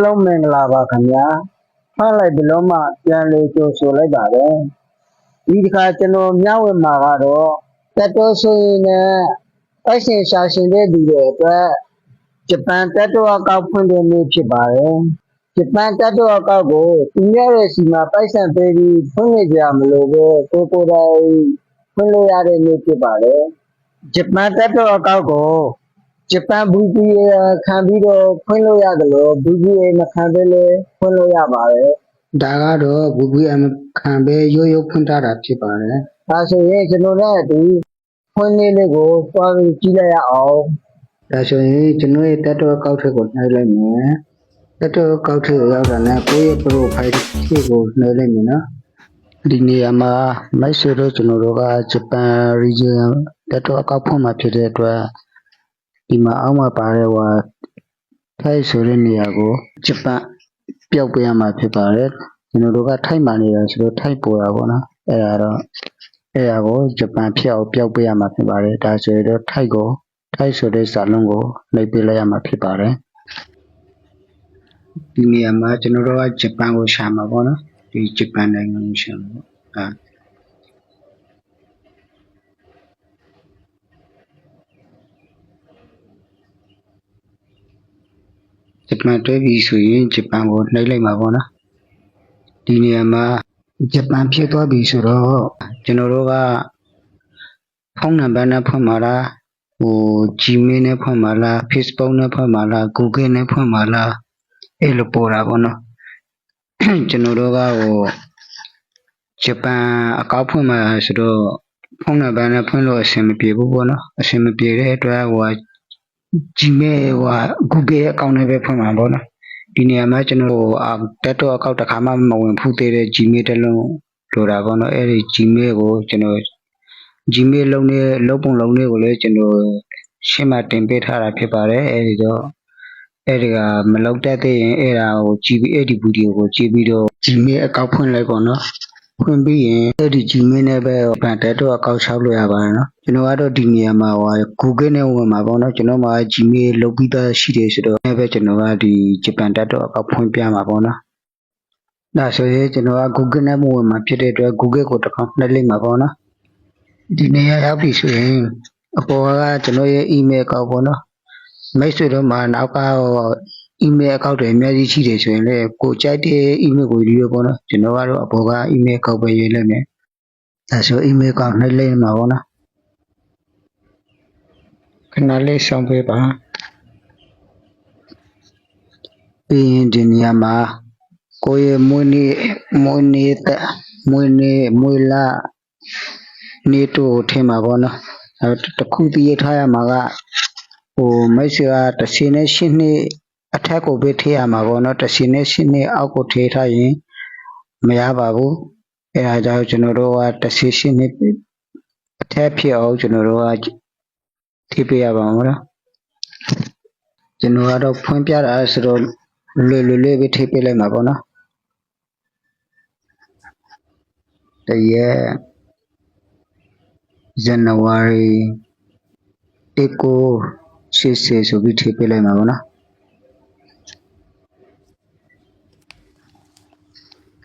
လုံးမင်္ဂလာပါခင်ဗျာဖတ်လိုက်ဘလုံးမှပြန်လေကြိုဆိုလိုက်ပါတယ်ဒီတစ်ခါကျွန်တော်မျှဝေမှာကတော့တက်တော်ဆိုရင်လည်းပိုက်ဆင်ရှာရှင်တဲ့လူတွေအတွက်ဂျပန်တက်တော်အကောက်ဖွင့်တဲ့နေ့ဖြစ်ပါတယ်ဂျပန်တက်တော်အကောက်ကိုသူများရဲ့စီမှာပိုက်ဆံပေးပြီးဖွင့်နေကြမလို့ပဲကိုယ်တိုင်ဖွင့်လို့ရတဲ့နေ့ဖြစ်ပါတယ်ဂျပန်တက်တော်အကောက်ကိုဂျပန်ဘူပီခံပြီးတော့ဖွင့်လို့ရတယ်လို့ဘူပီမခံဘဲလေဖွင့်လို့ရပါတယ်ဒါကတော့ဘူပီမခံဘဲရိုးဖွင့်ထားတာဖြစ်ပါတယ်ဒါဆိုရင်ကျွန်တော်လည်းဒီဖွင့်နေလေးကိုသွားပြီးကြည့်လိုက်ရအောင်ဒါဆိုရင်ကျွန်တော်ရဲ့တက်တော်အကောက်ထက်ကိုနှိုက်လိုက်မယ်တက်တော်အကောက်ထက်ရောက်တာနဲ့ကိုယ့်ရဲ့ profile ကိုနှိုက်လိုက်မယ်နော်ဒီနေရာမှာမိုက်ဆိုတော့ကျွန်တော်တို့ကဂျပန် region တက်တော်အကောက်ဖွင့်မှာဖြစ်တဲ့အတွက်ဒီမှာအောက်မှာပါတဲ့ထိုက်ဆိုတဲ့နေရာကိုဂျပန်ပျောက်ပေးရမှာဖြစ်ပါတယ်ကျွန်တော်တို့ကထိုက်မှနေတာဆိုတော့ထိုက်ပေါ်တာပေါ့နော်အဲ့ဒါကိုဂျပန်ဖြစ်အောင်ပျောက်ပေးရမှာဖြစ်ပါတယ်ဒါဆိုရင်တော့ထိုက်ဆိုတဲ့စာလုံးကိုနှိပ်ပေးလိုက်ရမှာဖြစ်ပါတယ်ဒီနေရာမှာကျွန်တော်တို့ကဂျပန်ကိုရှာမှာပေါ့နော်ဒီဂျပန်နိုင်ငံကိုရှာမှာပေါ့ဂျပန်တွဲပြီးဆိုရင်ဂျပန်ကိုနှိပ်လိုက်မှာပေါ့နော်ဒီနေရာမှာဂျပန်ဖြစ်သွားပြီဆိုတော့ကျွန်တော်တို့ကဖုန်းနံပါတ်နဲ့ဖွင့်မှာလားGmail နဲ့ဖွင့်မှာလား Facebook နဲ့ဖွင့်မှာလား Google နဲ့ဖွင့်မှာလားအဲ့လိုပေါ်တာပေါ့နော်ကျွန်တော်တို့ကဂျပန်အကောက်ဖွင့်မှာဆိုတော့ဖုန်းနံပါတ်နဲ့ဖွင့်လို့အဆင်မပြေဘူးပေါ့နော်အဆင်မပြေတဲ့အတွက်Gmail Google အကောင့်နဲ့ပဲဖွင့်မှာပေါ့နော်ဒီနေရာမှာကျွန်တော်တက်တော့အကောက်တစ်ခါမှမဝင်ဖူးသေးတဲ့ Gmail တစ်လုံးလိုတာပေါ့နော်အဲ့ဒီ Gmail ကိုကျွန်တော် Gmail လုံးပုံလုံးလေးကိုလည်းကျွန်တော်ရှင်းမှတင်ပေးထားတာဖြစ်ပါတယ်အဲ့ဒီကမလောက်တတ်သေးရင်အဲ့ဒါကိုကြည့်ပြီးအဲ့ဒီဗီဒီယိုကိုကြည့်ပြီးတော့ Gmail အကောက်ဖွင့်လိုက်ပေါ့နော်ဖွင့်ပြီးရင်အဲ့ဒီ Gmail နဲ့ပဲတက်တော့အကောက်ဆောက်လို့ရပါတယ်နော်ကျွန်တော်ကတော့ဒီနေရာမှာGoogle နဲ့ဝင်မှာပေါ့နော်ကျွန်တော်မှာ Gmail လုပ်ပြီးသားရှိတယ်ဆိုတော့အဲ့ပဲကျွန်တော်ကဒီဂျပန်တက်တော့အကောက်ဖွင့်ပြမှာပေါ့နော်ဒါဆိုရင်ကျွန်တော်က Google နဲ့ဝင်မှာဖြစ်တဲ့အတွက် Google ကိုတစ်ခါနှိပ်လိုက်မှာပေါ့နော်ဒီနေရာရောက်ပြီဆိုရင်အပေါ်ကကျွန်တော်ရဲ့ email အကောင့်ပေါ့နော်မိတ်ဆွေတို့မှာနောက်က email အကောင့်တွေအများကြီးရှိတယ်ဆိုရင်လည်းကိုကြိုက်တဲ့ email ကိုရွေးပေါ့နော်ကျွန်တော်ကတော့အပေါ်က email အကောင့်ပဲရွေးလိုက်မယ်ဒါဆို email အကောင့်နှိပ်လိုက်မှာပေါ့နော်ခဏလေးရှောင်ပေးပါပြီးရင်ဒီနေရာမှာကိုရဲ့မွေးလနေတို့ထင်မှာပေါ့နော်တခုတည်းထားရမှာကမိတ်ဆွေက18နှစ်အထက်ကိုပဲထည့်ရမှာပေါ့နော်18နှစ်အောက်ကိုထည့်ထားရင်မရပါဘူးအဲဒါကြောင့်ကျွန်တော်တို့က18နှစ်အထက်ဖြစ်အောင်ကျွန်တော်တို့ကထည့်ပေးရပါမှာနော်ကျွန်တော်ကတော့ဖွင့်ပြတာဆိုတော့လွယ်ပဲထည့်ပေးလိုက်မှာပေါ့နော်တရက် January 1980ဆိုပြီးထည့်ပေးလိုက်မှာပေါ့နော်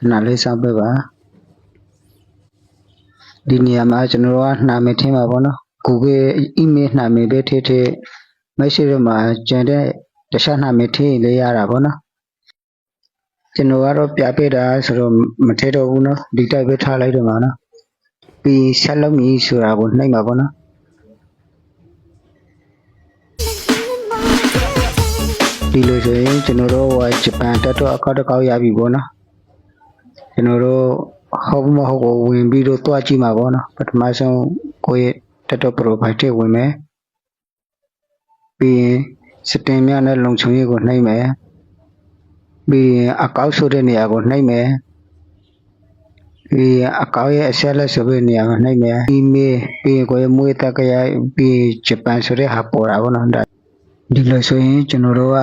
ခဏလေးစောင့်ပေးပါဒီနေရာမှာကျွန်တော်တို့ကနာမည်ထည့်မှာပေါ့နော် Google email နာမည်ပဲထည့်မရှိတော့မှကျန်တဲ့တခြားနာမည်ထည့်လေးရတာပေါ့နော်ကျွန်တော်ကတော့ပြပေးတာဆိုတော့မထည့်တော့ဘူးနော်ဒီတိုက်ပဲထားလိုက်တော့မှာနော်ပြီးဆက်လုပ်မည်ဆိုတာကိုနှိပ်မှာပေါ့နော်ဒီလိုဆိုရင်ကျွန်တော်တို့ဂျပန်တက်တော့အကောက်တစ်ကောက်ရပြီပေါ့နော်ကျွန်တော်တို့ဟုတ်မဟုတ်ကိုဝင်ပြီးတော့တွားကြည့်မှာပေါ့နော်ပထမဆုံးကိုယ့်ရဲ့တက်တော့ profile ထည့်ဝင်မယ်ပြီးရင်စတင်များနဲ့လုံခြုံရေးကိုနှိပ်မယ်ပြီးရင်အကောက်ဆိုတဲ့နေရာကိုနှိပ်မယ်ပြီးအကောက်ရဲ့အချက်လက်ဆိုတဲ့နေရာကိုနှိပ်မယ် email ပြီးရင်ကိုယ့်ရဲ့မွေးတက်ကြရပြီးဂျပန်ဆိုတဲ့ဟာပေါ်တာပေါ့နော်ဒီလိုဆိုရင်ကျွန်တော်တို့က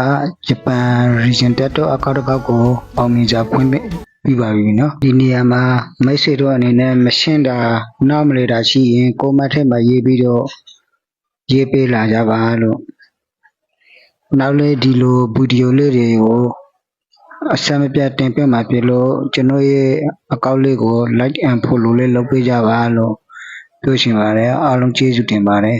ဂျပန် region တက်တော့အကောက်တစ်ကောက်ကိုအောင်မြင်စွာဖွင့်ပြီးပါပြီနော်ဒီနေရာမှာမိတ်ဆွေတို့အနေနဲ့မရှင်းတာနောက်မလေတာရှိရင်ကိုမတ်ထဲမှာရေးပြီးတော့ရေးပေးလာကြပါလို့နောက်လေဒီလိုဗီဒီယိုလေးတွေကို အဆင်မပြတ်တင်ပြမှာဖြစ်လို့ကျွန်တော်ရဲ့အကောင့်လေးကို like and follow လေးလုပ်ပေးကြပါလို့ပြောချင်ပါတယ်အားလုံးကျေးဇူးတင်ပါတယ်